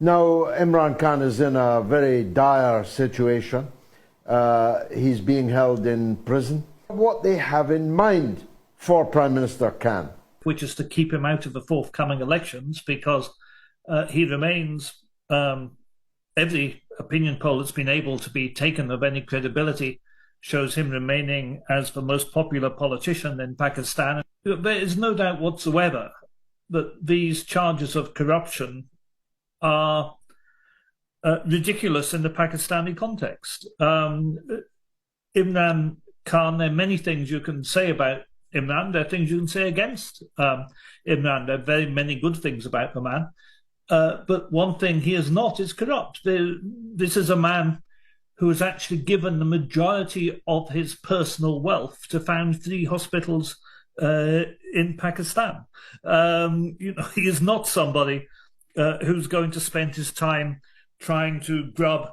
Now, Imran Khan is in a very dire situation. He's being held in prison. What they have in mind for Prime Minister Khan, which is to keep him out of the forthcoming elections, because he remains, every opinion poll that's been able to be taken of any credibility shows him remaining as the most popular politician in Pakistan. There is no doubt whatsoever that these charges of corruption are ridiculous in the Pakistani context. Imran Khan, there are many things you can say about Imran. There are things you can say against Imran. There are very many good things about the man. But one thing he is not is corrupt. This is a man who has actually given the majority of his personal wealth to found 3 hospitals in Pakistan. He is not somebody who's going to spend his time trying to grab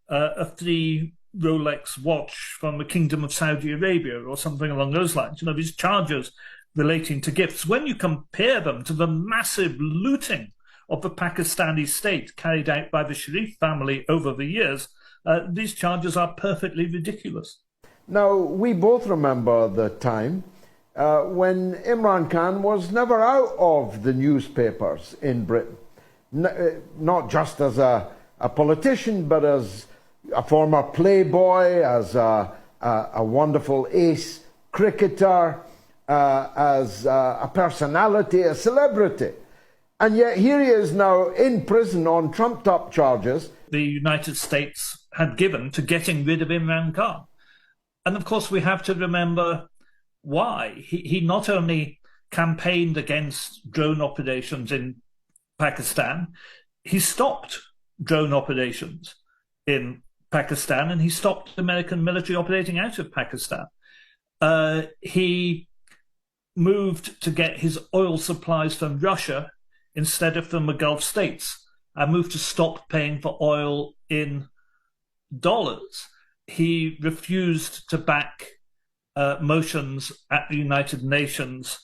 a 3 Rolex watch from the Kingdom of Saudi Arabia or something along those lines. These charges relating to gifts, when you compare them to the massive looting of the Pakistani state carried out by the Sharif family over the years, these charges are perfectly ridiculous. Now, we both remember the time when Imran Khan was never out of the newspapers in Britain, not just as a politician, but as a former playboy, as a wonderful ace cricketer, as a personality, a celebrity. And yet here he is now in prison on trumped-up charges. The United States had given to getting rid of Imran Khan. And of course, we have to remember why. He not only campaigned against drone operations in Pakistan, he stopped drone operations in Pakistan, and he stopped American military operating out of Pakistan. He moved to get his oil supplies from Russia instead of from the Gulf states, and moved to stop paying for oil in dollars. He refused to back motions at the United Nations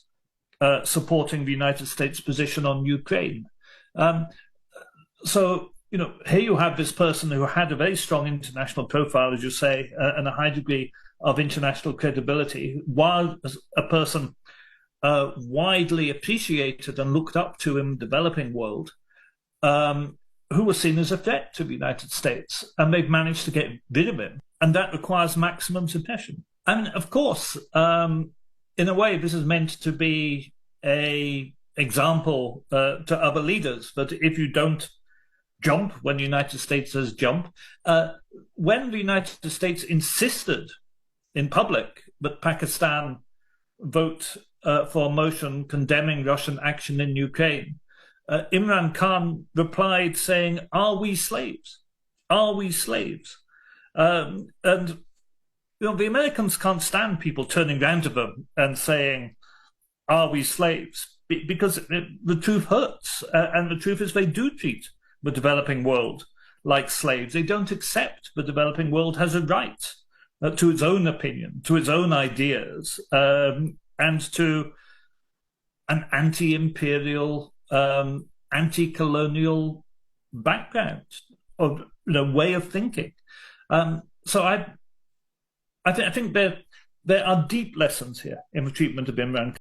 supporting the United States position on Ukraine. So, here you have this person who had a very strong international profile, as you say, and a high degree of international credibility, while a person widely appreciated and looked up to in the developing world, who was seen as a threat to the United States, and they've managed to get rid of him. And that requires maximum suppression. And of course, in a way, this is meant to be an example to other leaders, that if you don't jump when the United States says jump, when the United States insisted in public that Pakistan vote for a motion condemning Russian action in Ukraine, Imran Khan replied saying, "Are we slaves? Are we slaves?" And the Americans can't stand people turning around to them and saying, "Are we slaves?" Because the truth hurts, and the truth is they do treat the developing world like slaves. They don't accept the developing world has a right to its own opinion, to its own ideas, and to an anti-imperial, anti-colonial background of way of thinking. So I think there are deep lessons here in the treatment of Imran Khan.